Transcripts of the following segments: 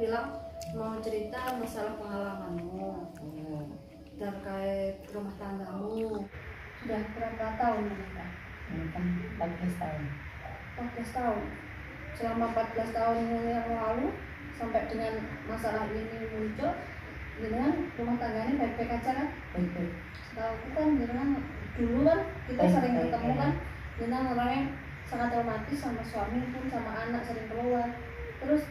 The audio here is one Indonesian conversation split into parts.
bilang mau cerita masalah pengalamanmu terkait rumah tanggamu. Sudah berapa tahun menikah? 14 tahun. 14 tahun. Selama 14 tahun yang lalu sampai dengan masalah ini muncul, dengan rumah tangganya baik-baik aja kan? Baik-baik. Setahu kan dengan dulu kan kita sering ketemu kan, dengan orang yang sangat romantis sama suami pun sama anak sering keluar. Terus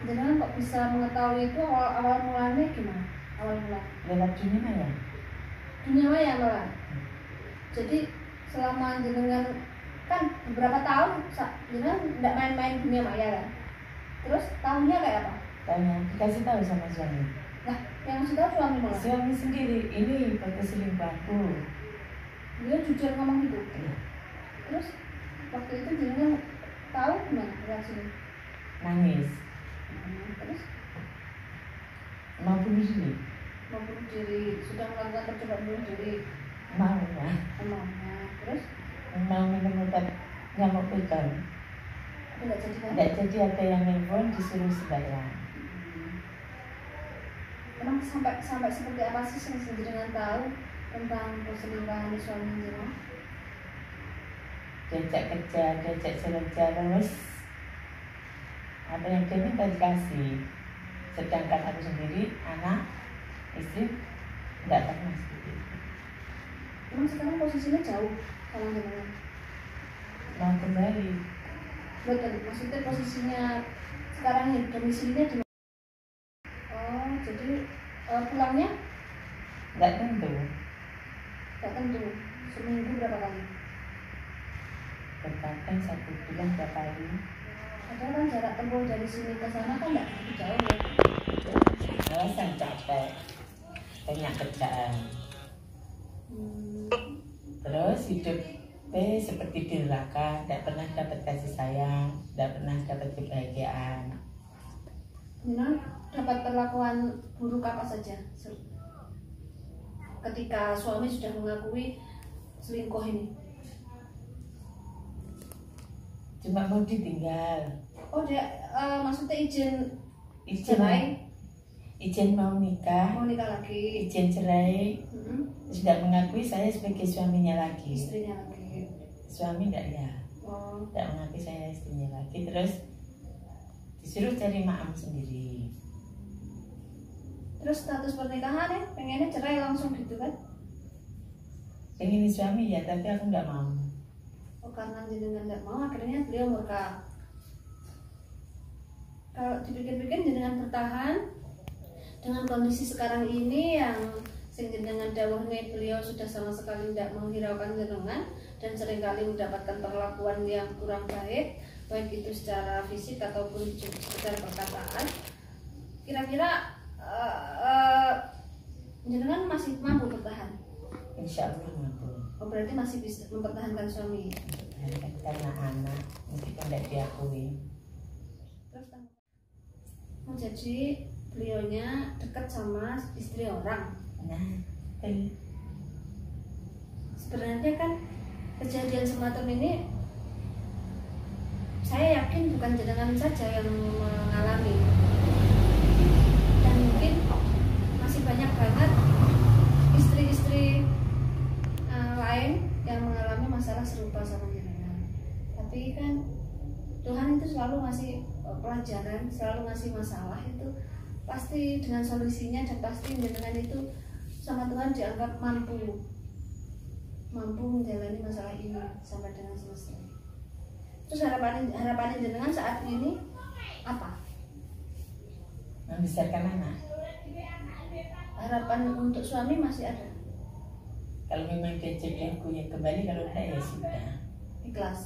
jenengan kok bisa mengetahui itu awal mulanya gimana? Awal mula Lewat dunia maya. dunia maya malah. Jadi selama jenengan kan beberapa tahun jenengan tidak main-main dunia maya kan? Terus tahunnya kayak apa? Tanya, dikasih tahu sama suami. Nah, yang sudah suami malah. Suami sendiri, ini berselingkuh aku. Dia jujur ngomong gitu. Iya. Terus waktu itu jenengan tahu gimana reaksinya? Nangis, Terus mau bunuh diri. mau bunuh diri, sudah melakukan percobaan bunuh diri. Mau ya, Emangnya terus mau minum obat nyamuk begal. tapi nggak jadi kan? Tidak jadi, ada yang nelfon disuruh sembahyang. Emang sampai seperti apa sih yang jenengan tahu tentang perselingkuhan suami jenengan? Diajak kerja, diajak jalan-jalan, terus apa yang dia minta dikasih. Sedangkan aku sendiri, anak, istri, tidak pernah seperti itu. Emang sekarang posisinya jauh sama jenengan? Mau kembali, Betul, maksudnya posisinya sekarang ini domisilinya di mana? Oh, jadi pulangnya tidak tentu. nggak tentu, seminggu berapa kali? Terkadang 1 bulan 2 kali. Padahal kan jarak tempuh dari sini ke sana kan nggak begitu jauh ya. Alasan capek, banyak kerjaan. Terus hidup seperti di neraka, tidak pernah dapat kasih sayang, tidak pernah dapat kebahagiaan. Jenengan dapat perlakuan buruk apa saja ketika suami sudah mengakui selingkuh ini? Cuma mau ditinggal, Oh dia maksudnya izin izin, izin mau nikah, mau nikah lagi, izin cerai, tidak mengakui saya sebagai suaminya lagi. istrinya lagi. Suami tidak ya, Oh, tidak mengakui saya istrinya lagi. Terus disuruh cari maam sendiri. terus status pernikahan ya pengennya cerai langsung gitu kan? Pengen suami ya, tapi aku nggak mau. Oh karena jenengan nggak mau akhirnya beliau murka. Kalau dipikir-pikir jenengan bertahan dengan kondisi sekarang ini yang sing jenengan dawuhne beliau sudah sama sekali tidak menghiraukan jenengan dan seringkali mendapatkan perlakuan yang kurang baik itu secara fisik ataupun secara perkataan. Kira-kira jenengan masih mampu bertahan? Insya Allah mampu. Oh berarti masih bisa mempertahankan suami? Karena anak mungkin tidak diakui. Terus jadi beliaunya dekat sama istri orang. Nah, Sebenarnya kan kejadian semacam ini saya yakin bukan jenengan saja yang mengalami, dan mungkin masih banyak banget istri-istri lain yang mengalami masalah serupa sama jenengan. Tapi kan Tuhan itu selalu ngasih pelajaran, selalu ngasih masalah itu pasti dengan solusinya, dan pasti jenengan itu sama Tuhan dianggap mampu menjalani masalah ini sampai dengan selesai. Terus harapan jenengan saat ini apa? Membesarkan anak. Harapan untuk suami masih ada? Kalau memang dia jodohku yang kembali, kalau tidak ya sudah. Ikhlas.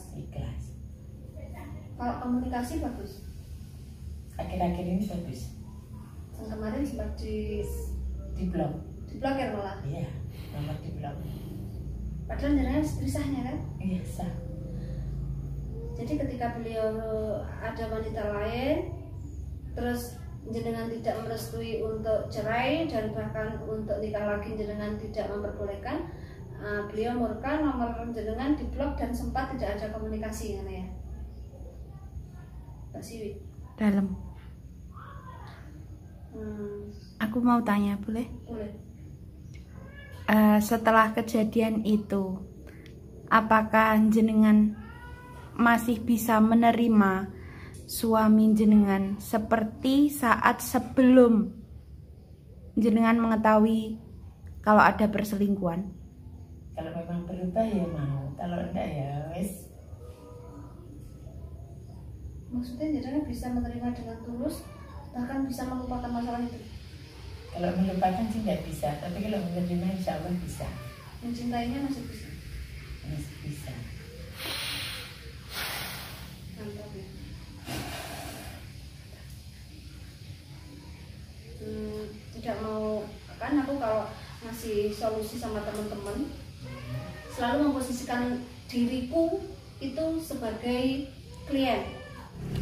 Kalau komunikasi bagus. Akhir-akhir ini bagus. Yang kemarin sempat Diblok. diblokir malah. Iya, nomor diblok. Padahal jenengan pisahnya kan? Iya, sah. Jadi ketika beliau ada wanita lain, terus jenengan tidak merestui untuk cerai dan bahkan untuk nikah lagi jenengan tidak memperbolehkan, beliau murka, nomor jenengan diblok dan sempat tidak ada komunikasi kan ya? Mbak Siwi. Dalam. Aku mau tanya, boleh? Boleh. Setelah kejadian itu, apakah jenengan masih bisa menerima suami jenengan seperti saat sebelum jenengan mengetahui kalau ada perselingkuhan? Kalau memang berubah ya mau, kalau enggak ya wes. Maksudnya jenengan bisa menerima dengan tulus, bahkan bisa melupakan masalah itu? Kalau melupakan sih nggak bisa, tapi kalau menerima insya Allah bisa. Mencintainya masih bisa? Masih bisa. Mantap ya. Tidak mau, kan aku kalau ngasih solusi sama teman-teman selalu memposisikan diriku itu sebagai klien.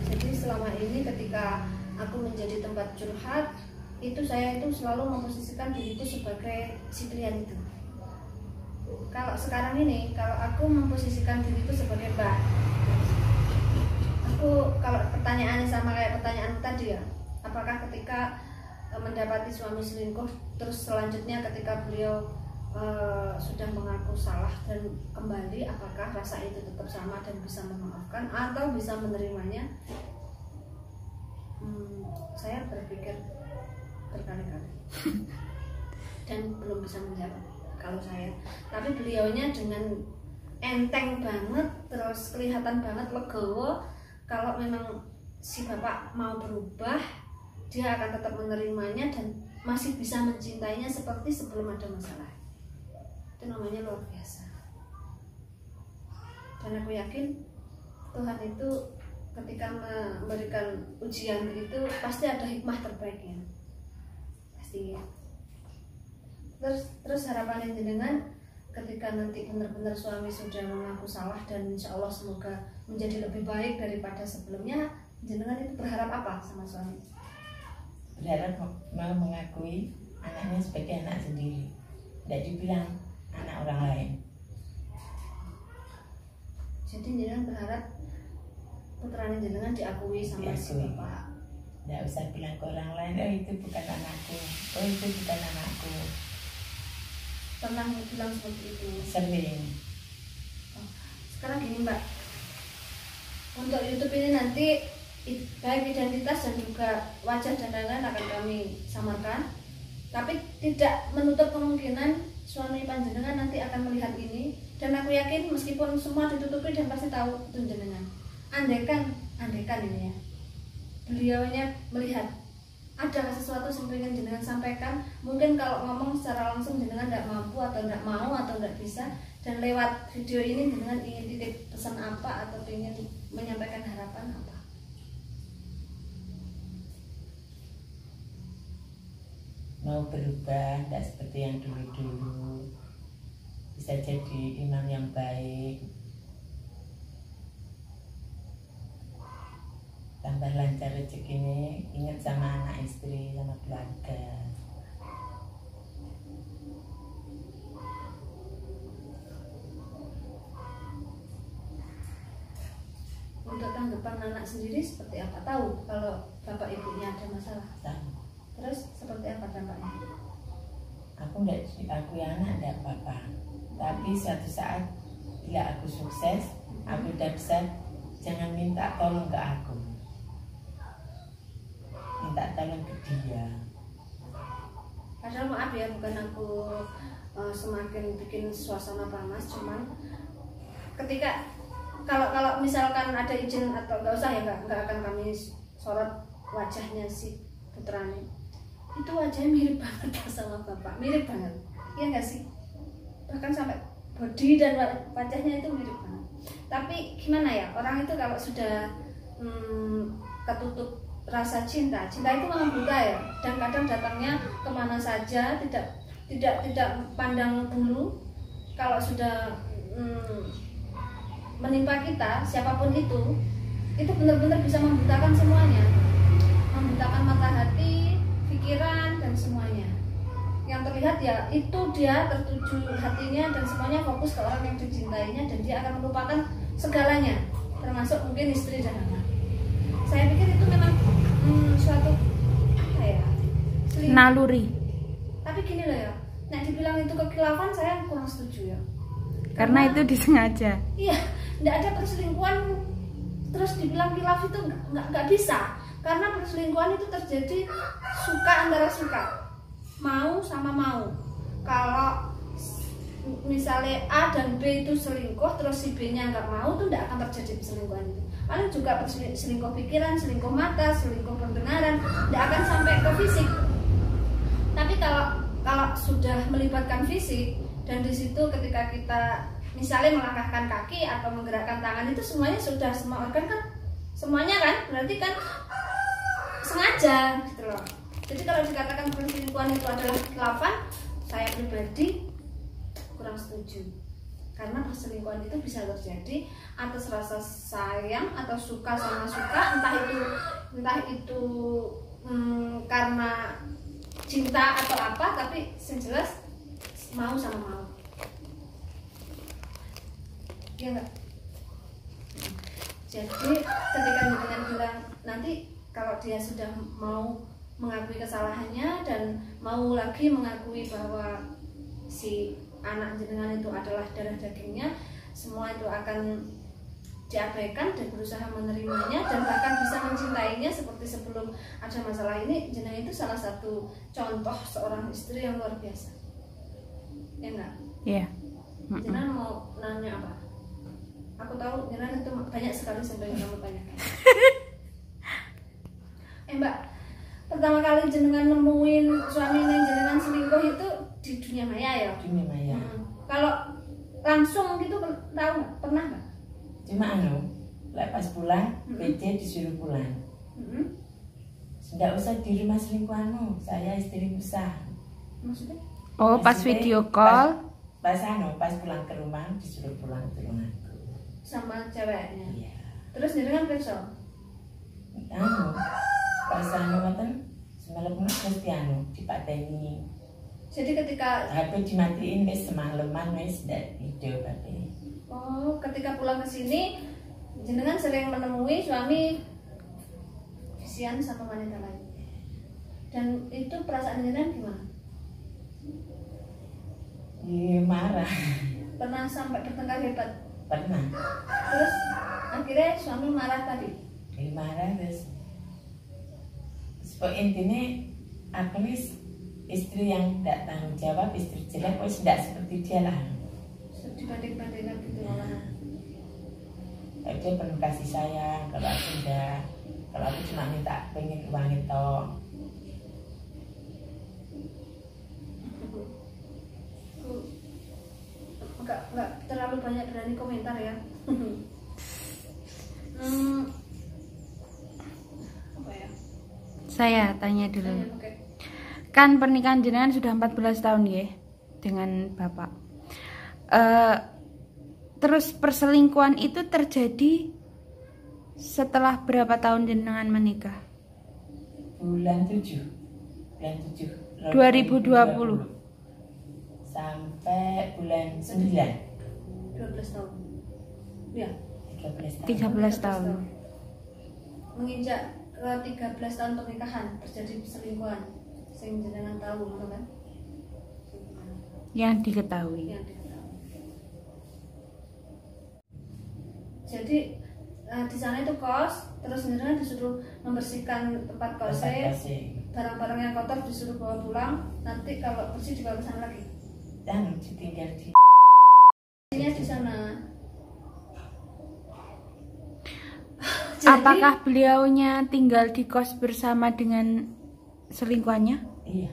Jadi selama ini ketika aku menjadi tempat curhat, itu saya itu selalu memposisikan diriku sebagai si klien itu. Kalau sekarang ini, kalau aku memposisikan diriku sebagai mbak, aku kalau pertanyaannya sama kayak pertanyaan tadi ya, apakah ketika mendapati suami selingkuh terus selanjutnya ketika beliau sudah mengaku salah dan kembali, apakah rasa itu tetap sama dan bisa memaafkan atau bisa menerimanya? Saya berpikir berkali-kali dan belum bisa menjawab kalau saya. Tapi beliaunya dengan enteng banget, terus kelihatan banget legowo kalau memang si bapak mau berubah, dia akan tetap menerimanya dan masih bisa mencintainya seperti sebelum ada masalah. Itu namanya luar biasa. Dan aku yakin Tuhan itu ketika memberikan ujian itu pasti ada hikmah terbaiknya, pasti ya. Terus harapan jenengan ketika nanti benar-benar suami sudah mengaku salah dan insya Allah semoga menjadi lebih baik daripada sebelumnya, jenengan itu berharap apa sama suami? Berharap mau mengakui anaknya sebagai anak sendiri, tidak dibilang anak orang lain. Jadi jenengan berharap putranya jenengan diakui sama si bapak. Tidak usah bilang ke orang lain, oh itu bukan anakku, oh itu bukan anakku. Pernah bilang seperti itu? Sering. Sekarang gini mbak, untuk YouTube ini nanti baik identitas dan juga wajah dan lain-lain akan kami samarkan, tapi tidak menutup kemungkinan suami panjenengan nanti akan melihat ini, dan aku yakin meskipun semua ditutupi dan pasti tahu itu jenengan. Andaikan ini ya, beliaunya melihat ada sesuatu yang ingin jenengan sampaikan, mungkin kalau ngomong secara langsung jenengan tidak mampu atau tidak mau atau tidak bisa, dan lewat video ini jenengan ingin titip pesan apa atau ingin menyampaikan harapan apa? Mau berubah, tidak seperti yang dulu-dulu, bisa jadi imam yang baik, tambah lancar rezekinya, ingat sama anak istri, sama keluarga. Untuk tanggapan anak sendiri seperti apa? Tahu kalau bapak ibunya ada masalah? Tahu. Terus seperti apa dampaknya? Aku anak tidak apa-apa, tapi suatu saat bila aku sukses, aku udah bisa, jangan minta tolong ke aku, minta tolong ke dia. Padahal maaf ya, bukan aku semakin bikin suasana panas, cuman ketika kalau misalkan ada izin atau nggak usah ya, nggak akan kami sorot wajahnya si putranya. Itu wajahnya mirip banget sama bapak, mirip banget, iya nggak sih? Bahkan sampai body dan wajahnya itu mirip banget. Tapi gimana ya, orang itu kalau sudah ketutup rasa cinta itu memang buta ya, dan kadang datangnya kemana saja, tidak pandang bulu. Kalau sudah menimpa kita, siapapun itu benar-benar bisa membutakan semuanya, membutakan mata hati, pikiran dan semuanya. Yang terlihat ya itu dia tertuju hatinya dan semuanya fokus ke orang yang dicintainya, dan dia akan melupakan segalanya, termasuk mungkin istri dan anak. Saya pikir itu memang suatu apa ya, naluri. Tapi gini loh ya, nah dibilang itu kekhilafan saya kurang setuju ya. Karena itu disengaja. Iya, nggak ada perselingkuhan terus dibilang khilaf itu nggak bisa. Karena perselingkuhan itu terjadi suka antara suka, mau sama mau. Kalau misalnya A dan B itu selingkuh terus si B-nya nggak mau, tuh nggak akan terjadi perselingkuhan itu. Paling juga selingkuh pikiran, selingkuh mata, selingkuh pendengaran, nggak akan sampai ke fisik. Tapi kalau sudah melibatkan fisik, dan di situ ketika kita misalnya melangkahkan kaki atau menggerakkan tangan, itu semuanya sudah, semua organ kan semuanya kan, berarti kan sengaja gitu loh. Jadi kalau dikatakan perselingkuhan itu adalah kekhilafan, saya pribadi kurang setuju. Karena perselingkuhan itu bisa terjadi atas rasa sayang atau suka sama suka, entah itu karena cinta atau apa, tapi yang jelas mau sama mau. Ya enggak? Jadi ketika dengan bilang nanti kalau dia sudah mau mengakui kesalahannya dan mau lagi mengakui bahwa si anak jenengan itu adalah darah dagingnya, semua itu akan diabaikan dan berusaha menerimanya dan bahkan bisa mencintainya seperti sebelum ada masalah ini. Jenengan itu salah satu contoh seorang istri yang luar biasa. Ya enggak? Iya. Jenengan mau nanya apa? Aku tahu jenengan itu banyak sekali sampai yang kamu tanyakan. Mbak, pertama kali jenengan nemuin suami yang jenengan selingkuh itu di dunia maya ya? Dunia maya. Kalau langsung gitu tahu nggak? Pernah nggak? Cuma pas pulang, PC disuruh pulang. Tidak usah di rumah selingkuhanmu, saya istri besar. Maksudnya? Oh, pas video call. Pas pulang ke rumah disuruh pulang ke rumahku. Sama ceweknya. Iya. Terus jenengan perso? Pas ngoten semalam mesti dipateni. Jadi ketika HP dimatiin wis semalaman wis ndak video HP. Oh, ketika pulang ke sini jenengan sering menemui suami visian sama wanita lain. Dan itu perasaan jenengan gimana? Iya, marah. Pernah sampai bertengkar hebat? Pernah. Terus akhirnya suami marah tadi? Marah terus. Intinya aku nih istri yang tidak tanggung jawab, istri jelek, wis tidak seperti dia lah. Dibanding-bandingkan gitu lah. Dia penuh kasih sayang, kalau aku enggak. Kalau aku cuma minta pengen uang itu. Enggak terlalu banyak berani komentar ya. Apa ya? Saya tanya dulu. Okay. Kan pernikahan jenengan sudah 14 tahun ya dengan Bapak. Terus perselingkuhan itu terjadi setelah berapa tahun jenengan menikah? Bulan 7 2020 sampai bulan 9 12 tahun. Ya, 13 tahun. Menginjak ke 13 tahun pernikahan terjadi perselingkuhan. Sing jenengan tahu kan? Yang diketahui. Jadi di sana itu kos, terus jenengan disuruh membersihkan tempat kosnya, barang-barang yang kotor disuruh bawa pulang. Nanti kalau bersih dibawa ke sana lagi. Dan ditinggal di sana. Jadi, apakah beliaunya tinggal di kos bersama dengan selingkuhannya? Iya.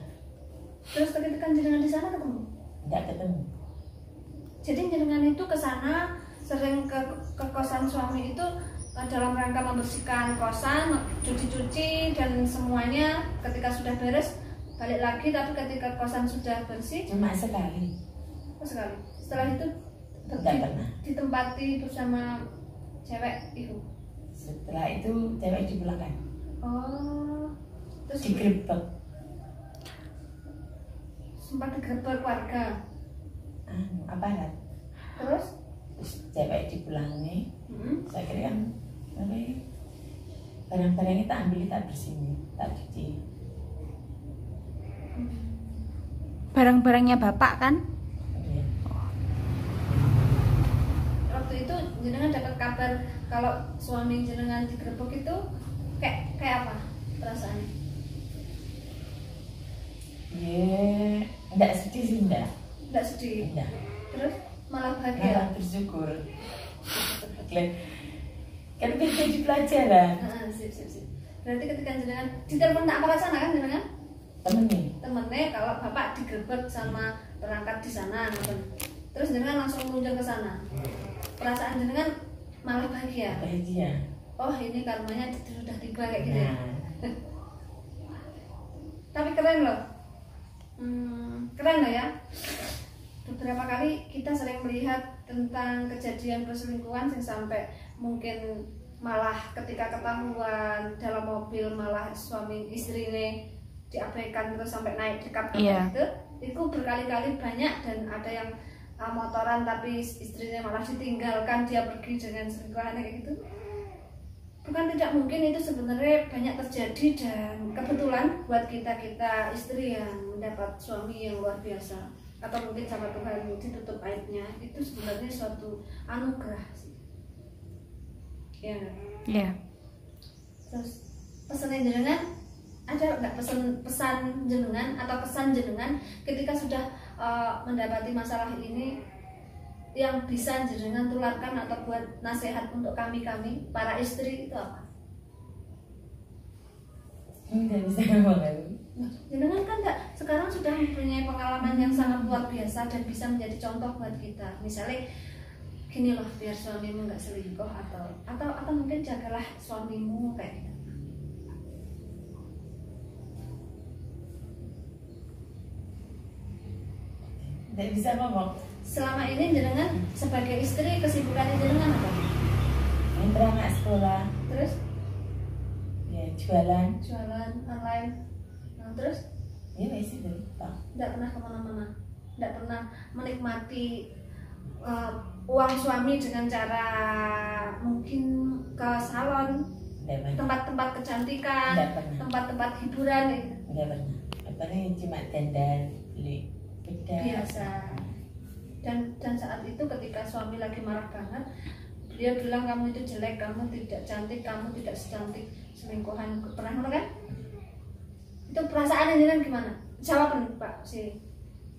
Terus ketika jenengan di sana ketemu? Tidak ketemu. Jadi jenengan itu ke sana sering ke kosan suami itu dalam rangka membersihkan kosan, cuci-cuci dan semuanya. Ketika sudah beres balik lagi, tapi ketika kosan sudah bersih cuma sekali. Oh, sekali. Setelah itu tidak pernah ditempati bersama cewek itu. Setelah itu cewek dipulangkan. Oh, terus digerebek. Sempat digerebek warga. Aparat. Terus cewek dipulangnya. Saya kira kan barang-barangnya tak ambil, tak bersih, tak cuci. barang-barangnya bapak kan? Iya. Waktu itu jenengan dapat kabar kalau suami jenengan digerebek itu kayak apa perasaannya? Ya, enggak sedih sih, enggak. Enggak sedih. Enggak. Terus malah Malah bahagia. bersyukur. Kan bisa jadi pelajaran. Sip. Berarti ketika jenengan ditelepon tak apa sana kan jenengan? Temennya kalau bapak digerebek sama perangkat di sana, terus jenengan langsung menunjuk ke sana. Perasaan jenengan malah bahagia. Bahagia. Oh ini karmanya sudah tiba kayak gitu. Nah, Tapi keren loh. Keren loh ya. Beberapa kali kita sering melihat tentang kejadian perselingkuhan yang sampai mungkin malah ketika ketahuan dalam mobil malah suami istri ini diabaikan terus sampai naik dekat itu berkali-kali banyak, dan ada yang motoran tapi istrinya malah ditinggalkan, dia pergi dengan selingkuhannya kayak gitu. Bukan tidak mungkin itu sebenarnya banyak terjadi, dan kebetulan buat kita istri yang mendapat suami yang luar biasa atau mungkin sama Tuhan ditutup aibnya, itu sebenarnya suatu anugerah sih. Ya nggak? Iya. Terus pesannya jenengan ada nggak, pesan jenengan atau kesan jenengan ketika sudah mendapati masalah ini yang bisa jenengan tularkan atau buat nasihat untuk kami para istri itu apa? enggak bisa ngomong. Jenengan kan sekarang sudah mempunyai pengalaman yang sangat luar biasa dan bisa menjadi contoh buat kita. Misalnya gini loh, biar suamimu nggak selingkuh atau mungkin jagalah suamimu kayak gitu. Tidak bisa ngomong. Selama ini jenengan sebagai istri kesibukannya jenengan apa? Yang anak sekolah, Terus ya jualan, online. Nah, terus ya masih itu. tidak pernah kemana-mana, tidak pernah menikmati uang suami dengan cara mungkin ke salon, tempat-tempat kecantikan, tempat-tempat hiburan gitu. Enggak pernah. Apa nih cuma dandan, beli bedak. Biasa. Dan saat itu ketika suami lagi marah banget, dia bilang kamu itu jelek, kamu tidak cantik, kamu tidak secantik selingkuhan. Pernah ngono kan? Itu perasaan jenengan gimana? Jawab Pak sih.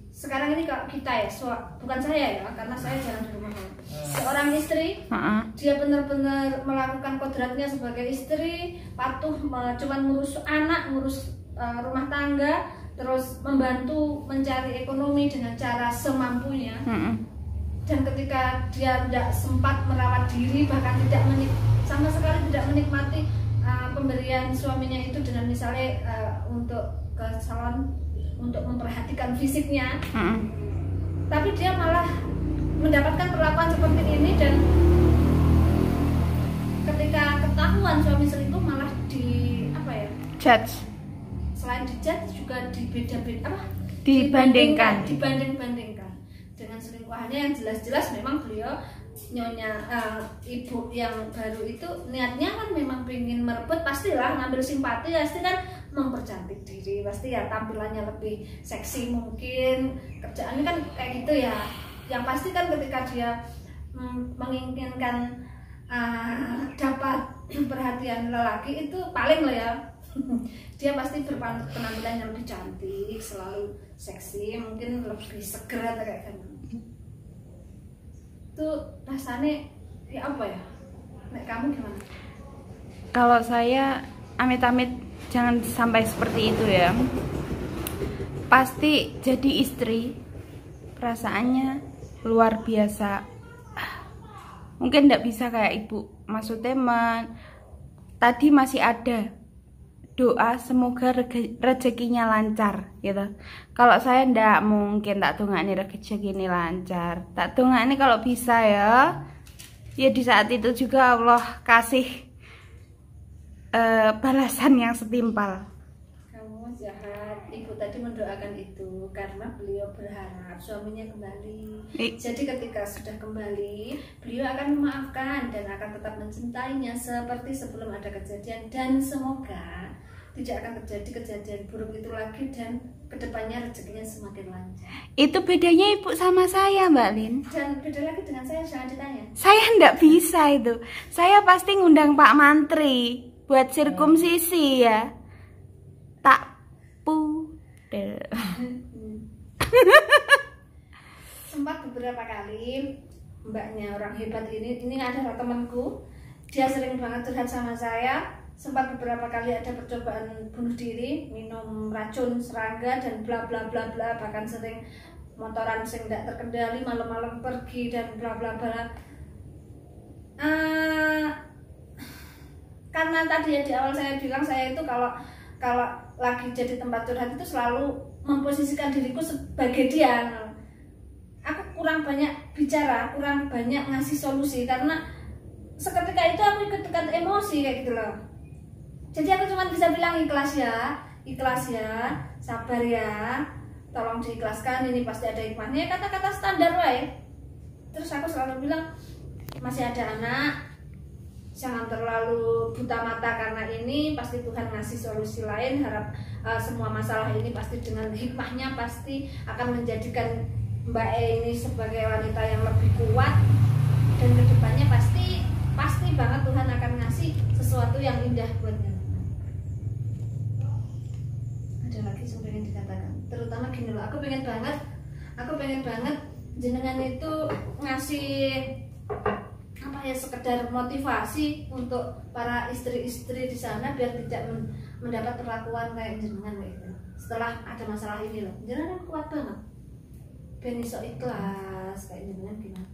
Sekarang ini kalau kita ya, bukan saya ya, karena saya jarang di rumah. Seorang istri, dia benar-benar melakukan kodratnya sebagai istri, patuh, cuman ngurus anak, ngurus rumah tangga, terus membantu mencari ekonomi dengan cara semampunya. Dan ketika dia tidak sempat merawat diri, bahkan sama sekali tidak menikmati pemberian suaminya itu dengan misalnya untuk ke salon, untuk memperhatikan fisiknya, tapi dia malah mendapatkan perlakuan seperti ini. Dan ketika ketahuan suami selingkuh malah judge. Selain dijudge juga dibandingkan dengan selingkuhannya yang jelas-jelas memang beliau nyonya ibu yang baru itu niatnya kan memang pengen merebut, pastilah ngambil simpati, pasti kan mempercantik diri, pasti ya tampilannya lebih seksi mungkin, kerjaannya kan kayak gitu ya. Yang pasti kan ketika dia menginginkan dapat perhatian lelaki itu paling lah ya, dia pasti berpenampilan yang lebih cantik, selalu seksi, mungkin lebih seger atau kayak gitu. Itu rasanya ya apa ya? Nek kamu gimana? Kalau saya amit-amit jangan sampai seperti itu ya. Pasti jadi istri perasaannya luar biasa. Mungkin tidak bisa kayak ibu. Maksudnya tadi masih ada doa semoga rezekinya lancar gitu. Kalau saya ndak mungkin tak dongakni rezeki lancar. Tak dongakni kalau bisa ya di saat itu juga Allah kasih balasan yang setimpal. Kamu jahat. Ibu tadi mendoakan itu karena beliau berharap suaminya kembali. Jadi ketika sudah kembali, beliau akan memaafkan dan akan tetap mencintainya seperti sebelum ada kejadian, dan semoga tidak akan terjadi kejadian buruk itu lagi, dan kedepannya rezekinya semakin lancar. Itu bedanya ibu sama saya, Mbak Lin. Dan beda lagi dengan saya, jangan ditanya. Saya ndak bisa itu. Saya pasti ngundang Pak Mantri buat sirkumsisi ya. Tak pudel. Sempat beberapa kali mbaknya orang hebat ini adalah temanku, dia sering banget curhat sama saya. Sempat beberapa kali ada percobaan bunuh diri, minum racun serangga dan bla bla bla bla, bahkan sering motoran sing tidak terkendali, malam-malam pergi dan bla bla bla. Karena tadi ya di awal saya bilang, saya itu kalau lagi jadi tempat curhat itu selalu memposisikan diriku sebagai dia. Aku kurang banyak bicara, kurang banyak ngasih solusi, karena seketika itu aku ikut emosi kayak gitu loh. Jadi aku cuma bisa bilang ikhlas ya, sabar ya, tolong diikhlaskan, ini pasti ada hikmahnya, kata-kata standar wae. Terus aku selalu bilang, masih ada anak, jangan terlalu buta mata karena ini pasti Tuhan ngasih solusi lain. Harap semua masalah ini pasti dengan hikmahnya pasti akan menjadikan Mbak E ini sebagai wanita yang lebih kuat, dan kedepannya pasti banget Tuhan akan ngasih sesuatu yang indah buatnya. Ada lagi yang pengen dikatakan, terutama gini loh, aku pengen banget jenengan itu ngasih apa ya, sekedar motivasi untuk para istri-istri di sana biar tidak mendapat perlakuan kayak jenengan gitu. Setelah ada masalah ini loh, jenengan kuat banget. Ben iso ikhlas kayak jenengan gimana?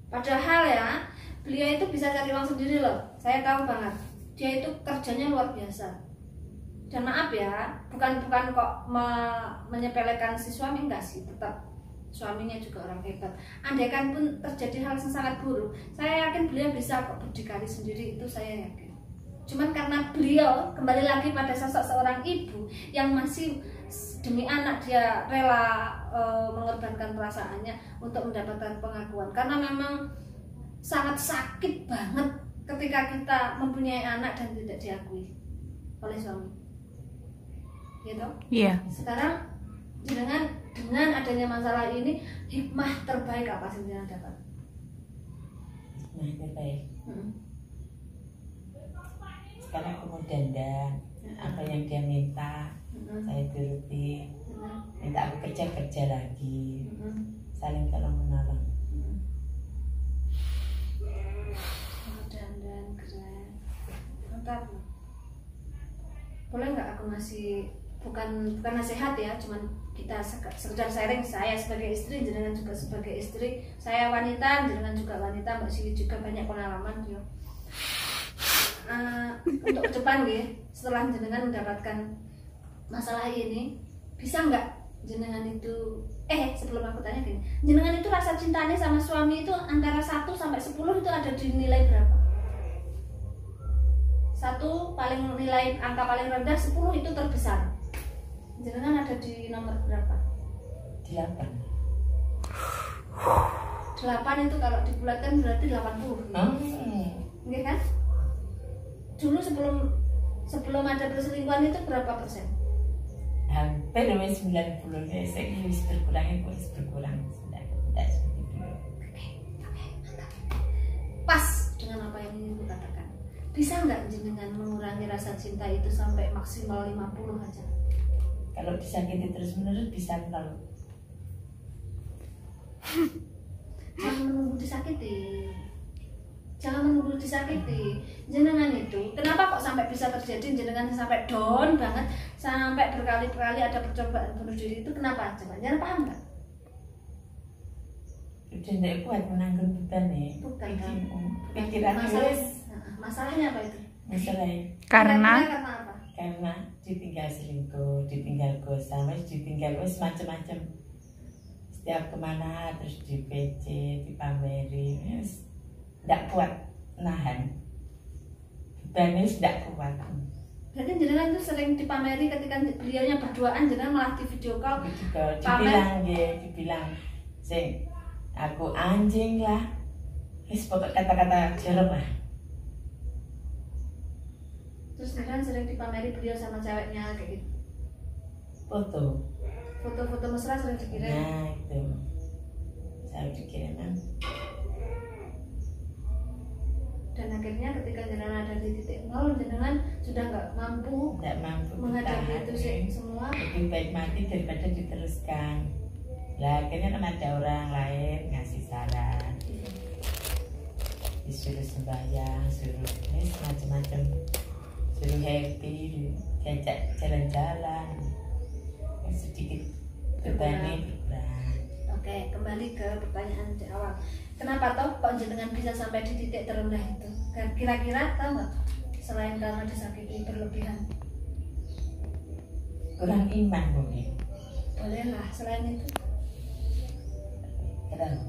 Padahal ya, beliau itu bisa cari uang sendiri loh. Saya tahu banget. Dia itu kerjanya luar biasa. Dan maaf ya, bukan kok menyepelekan si suami, enggak sih, tetap suaminya juga orang hebat. Andaikan pun terjadi hal yang sangat buruk, saya yakin beliau bisa kok berdikari sendiri, itu saya yakin. Cuman karena beliau kembali lagi pada sosok seorang ibu yang masih demi anak dia rela mengorbankan perasaannya untuk mendapatkan pengakuan, karena memang sangat sakit banget ketika kita mempunyai anak dan tidak diakui oleh suami, gitu. Iya. Sekarang dengan adanya masalah ini, hikmah terbaik apa sih yang dapat? Hikmah terbaik. Sekarang aku mau dandan, apa yang dia minta saya turuti. Minta aku kerja lagi, saling tolong menolong. Dandan keren, mantap. Boleh nggak aku ngasih, bukan nasihat ya, cuman kita sekedar sharing, saya sebagai istri, jenengan juga sebagai istri, saya wanita, jenengan juga wanita, Mbak Sili juga banyak pengalaman yo. Untuk ke depan ya, setelah jenengan mendapatkan masalah ini, bisa nggak jenengan itu sebelum aku tanya gini, jenengan itu rasa cintanya sama suami itu antara 1 sampai 10 itu ada di nilai berapa? 1 paling nilai angka paling rendah, 10 itu terbesar. Jenengan ada di nomor berapa? 8. 8 itu kalau dibulatkan berarti 80. Oke kan? Dulu sebelum ada perselingkuhan itu berapa persen? Hampir 90. Saya harus berkurang. Tidak seperti dulu. Pas dengan apa yang ingin katakan. Bisa nggak jenengan mengurangi rasa cinta itu sampai maksimal 50 aja? Kalau disakiti terus menerus bisa kalau. Jangan menunggu disakiti. Jenengan itu kenapa kok sampai bisa terjadi, jenengan sampai down banget, sampai berkali-kali ada percobaan bunuh diri itu kenapa? Coba jangan paham nggak? Udah tidak kuat menanggung beban ya. Bukan kan? Pikiran Masalahnya apa itu? Masalahnya Karena apa? Karena ditinggal selingkuh, ditinggal gosam, ditinggal macam-macam. Setiap kemana terus di PC, dipameri, tidak kuat nahan. Bebannya tidak kuat. Berarti jenengan itu sering dipameri ketika beliaunya berduaan, jenengan malah di video call. Dibilang, sing aku anjing lah, pokok kata-kata jorok lah. Terus jenengan sering dipameri beliau sama ceweknya kayak gitu. Foto-foto mesra sering dikirim. Nah itu saya dikirim kan. Dan akhirnya ketika jenengan ada di titik nol, jenengan sudah nggak mampu menghadapi itu semua. Lebih baik mati daripada diteruskan. Lah akhirnya kan ada orang lain ngasih saran, disuruh sembahyang, suruh macam-macam, suruh happy, diajak jalan-jalan, sedikit bebannya berkurang. Oke, kembali ke pertanyaan di awal. Kenapa toh kok jenengan bisa sampai di titik terendah itu? Kira-kira tahu nggak? Selain karena disakiti berlebihan. Kurang iman mungkin. Bolehlah, selain itu. Kenapa?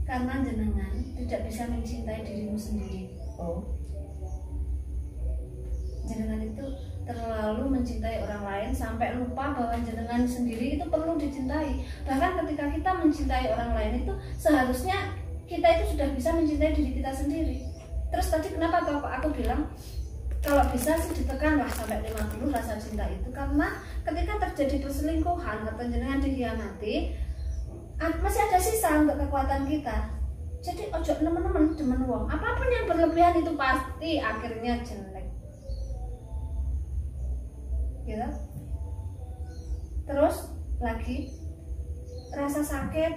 Karena jenengan tidak bisa mencintai dirimu sendiri. Oh. Jenengan itu terlalu mencintai orang lain sampai lupa bahwa jenengan sendiri itu perlu dicintai. Bahkan ketika kita mencintai orang lain itu seharusnya kita itu sudah bisa mencintai diri kita sendiri. Terus tadi kenapa aku bilang kalau bisa sih ditekanlah sampai 50 rasa cinta itu, karena ketika terjadi perselingkuhan atau jenengan dikhianati masih ada sisa untuk kekuatan kita. Jadi ojo nemen-nemen demen wong. Apapun yang berlebihan itu pasti akhirnya jelek. Gitu. Terus lagi rasa sakit,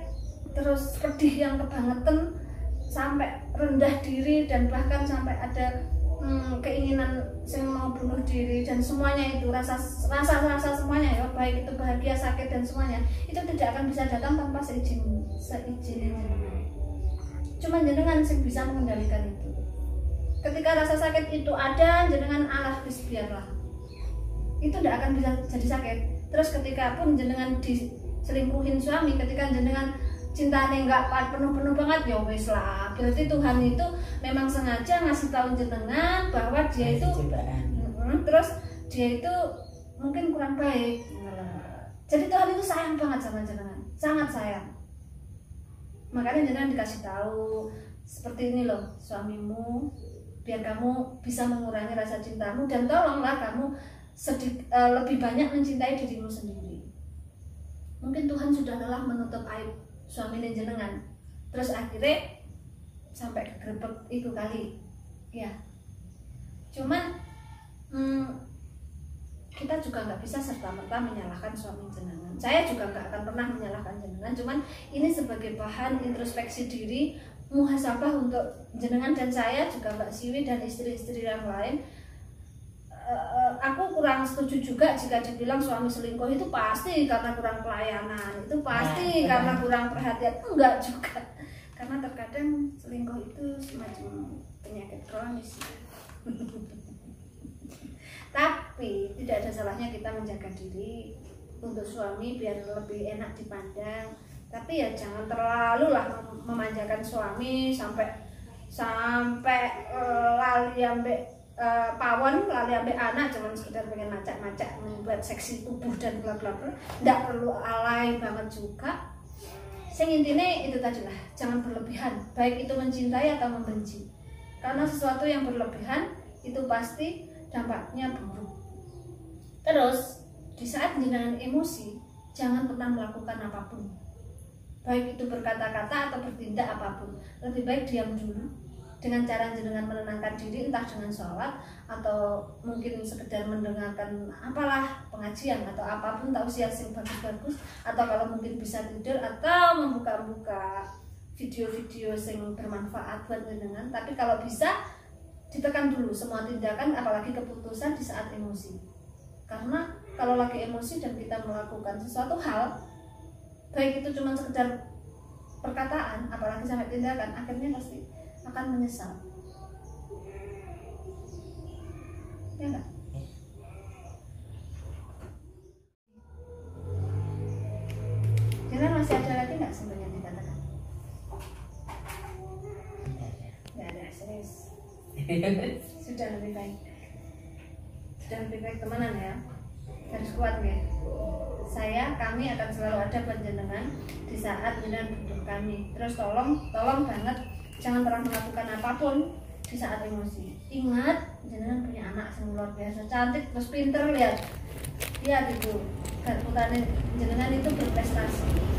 terus pedih yang kebangetan sampai rendah diri dan bahkan sampai ada keinginan yang mau bunuh diri dan semuanya itu rasa semuanya ya, baik itu bahagia, sakit dan semuanya itu tidak akan bisa datang tanpa seizin jenengan. Cuma jenengan yang bisa mengendalikan itu. Ketika rasa sakit itu ada, jenengan Allah biarlah. Itu tidak akan bisa jadi sakit. Terus ketika pun jenengan diselingkuhin suami, ketika jenengan cintanya nggak penuh-penuh banget, ya wes lah. Berarti Tuhan itu memang sengaja ngasih tahu jenengan bahwa dia itu terus dia itu mungkin kurang baik. Jadi Tuhan itu sayang banget sama jenengan, sangat sayang. Makanya jenengan dikasih tahu seperti ini loh, suamimu, biar kamu bisa mengurangi rasa cintamu dan tolonglah kamu lebih banyak mencintai dirimu sendiri. Mungkin Tuhan sudah lelah menutup aib suami dan jenengan, terus akhirnya sampai kegerebek itu kali ya. Cuman kita juga nggak bisa serta-merta menyalahkan suami jenengan. Saya juga nggak akan pernah menyalahkan jenengan. Cuman ini sebagai bahan introspeksi diri, muhasabah untuk jenengan dan saya juga Mbak Siwi dan istri-istri yang lain. Aku kurang setuju juga jika dibilang suami selingkuh itu pasti karena kurang pelayanan, itu pasti karena kurang perhatian. Enggak juga, karena terkadang selingkuh itu semacam penyakit kronis. Tapi tidak ada salahnya kita menjaga diri untuk suami biar lebih enak dipandang. Tapi ya jangan terlalu lah memanjakan suami sampai lali ambek pawon, lali ambek anak, cuman sekedar pengen macak-macak membuat seksi tubuh dan bla bla bla. Nggak perlu alay banget juga. Yang intinya itu tadi lah, jangan berlebihan, baik itu mencintai atau membenci. Karena sesuatu yang berlebihan itu pasti dampaknya buruk. Terus di saat jenengan emosi, jangan pernah melakukan apapun, baik itu berkata-kata atau bertindak apapun. Lebih baik diam dulu dengan cara jenengan menenangkan diri, entah dengan sholat atau mungkin sekedar mendengarkan apalah pengajian atau apapun, tausiah yang bagus-bagus, atau kalau mungkin bisa tidur atau membuka-buka video-video yang bermanfaat buat jenengan. Tapi kalau bisa ditekan dulu semua tindakan, apalagi keputusan di saat emosi. Karena kalau lagi emosi dan kita melakukan sesuatu hal, baik itu cuma sekedar perkataan, apalagi sampai tindakan, akhirnya pasti akan menyesal. Ya enggak? Jangan masih ada lagi nggak sebenarnya dikatakan? Nggak ada, serius. Sudah lebih baik. Sudah lebih baik temenan ya. Harus kuat ya. Kami akan selalu ada buat jenengan di saat jenengan butuh kami. Terus tolong banget jangan pernah melakukan apapun di saat emosi. Ingat, jenengan punya anak yang luar biasa cantik terus pinter, lihat itu. putrane jenengan itu berprestasi.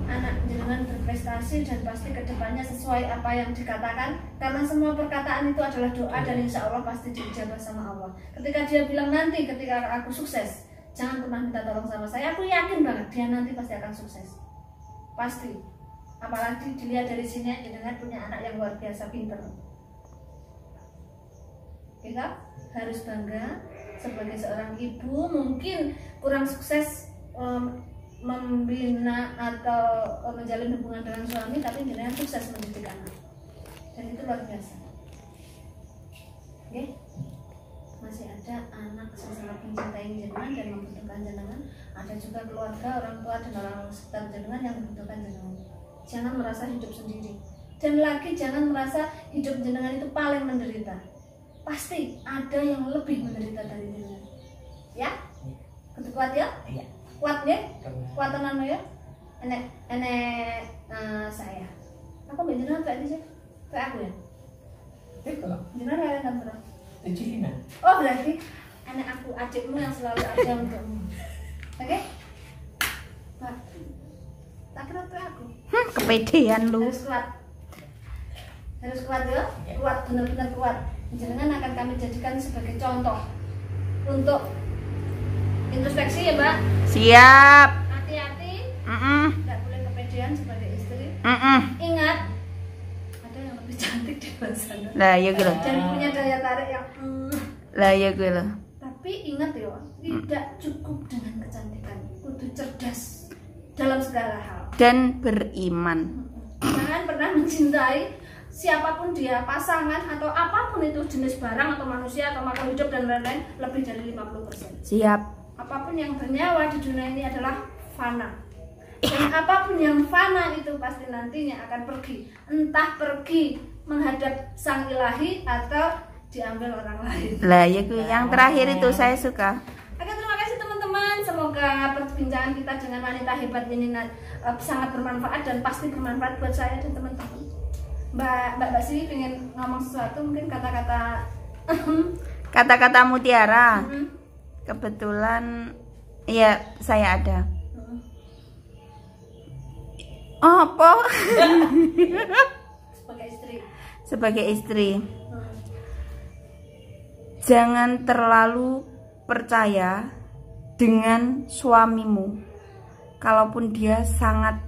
Anak jenengan berprestasi dan pasti kedepannya sesuai apa yang dikatakan, karena semua perkataan itu adalah doa dan insya Allah pasti diijabah sama Allah. Ketika dia bilang nanti ketika aku sukses, jangan pernah minta tolong sama saya, aku yakin banget dia nanti pasti akan sukses, pasti. Apalagi dilihat dari sini jenengan punya anak yang luar biasa pinter. Kita harus bangga sebagai seorang ibu, mungkin kurang sukses membina atau menjalin hubungan dengan suami, tapi jenengan sukses mendidik anak, dan itu luar biasa. Oke, masih ada anak yang sangat mencintai jenengan dan membutuhkan jenengan. Ada juga keluarga, orang tua dan orang sekitar jenengan yang membutuhkan jenengan. Jangan merasa hidup sendiri, dan lagi jangan merasa hidup jenengan itu paling menderita. Pasti ada yang lebih menderita dari jenengan. Ya, kuat ya? Iya. Kuat ya? Kuat tenan ya? Enek saya. Aku mbak jenengan kayak ini sih? Kayak aku ya? Itu Jenengan kayak kan berapa? 75. Oh berarti anak aku, adikmu yang selalu ada untukmu. Oke? Pak, tak kira tuh aku. Kepedean lu. Harus kuat ya? Kuat, benar-benar kuat. Jenengan akan kami jadikan sebagai contoh untuk introspeksi ya Mbak. Siap. Hati-hati, nggak boleh kepedean sebagai istri. Ingat, ada yang lebih cantik di luar sana Lah ya gue. dan punya daya tarik yang Lah ya gue. tapi ingat ya, tidak cukup dengan kecantikan, kudu cerdas dalam segala hal. Dan beriman. Jangan pernah mencintai siapapun dia, pasangan atau apapun itu, jenis barang atau manusia atau makhluk hidup dan lain-lain, lebih dari 50%. Siap. Apapun yang bernyawa di dunia ini adalah fana. Dan apapun yang fana itu pasti nantinya akan pergi. Entah pergi menghadap sang ilahi atau diambil orang lain. Lah ya gue. Yang terakhir itu saya suka. Oke, terima kasih teman-teman. Semoga perbincangan kita dengan wanita hebat ini sangat bermanfaat dan pasti bermanfaat buat saya dan teman-teman. Mbak Sri pengen ngomong sesuatu, mungkin kata-kata Kata-kata mutiara. Kebetulan ya saya ada. Apa? sebagai istri. Sebagai istri. Jangan terlalu percaya dengan suamimu. Kalaupun dia sangat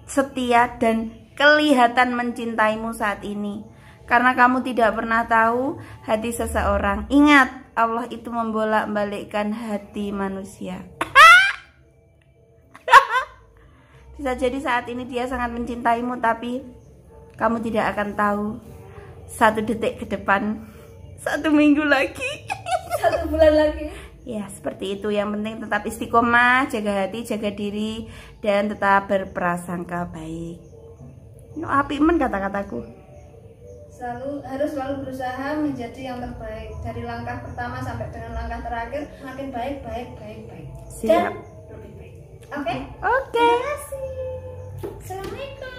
setia dan kelihatan mencintaimu saat ini, karena kamu tidak pernah tahu hati seseorang. Ingat, Allah itu membolak-balikkan hati manusia. Bisa jadi saat ini dia sangat mencintaimu, tapi kamu tidak akan tahu 1 detik ke depan, 1 minggu lagi, 1 bulan lagi. Ya seperti itu. Yang penting tetap istiqomah, jaga hati, jaga diri, dan tetap berprasangka baik. No, api men kata-kataku. Harus selalu berusaha menjadi yang terbaik, dari langkah pertama sampai dengan langkah terakhir, makin baik. Siap. Dan lebih baik. Oke? Oke. Terima kasih. Assalamualaikum.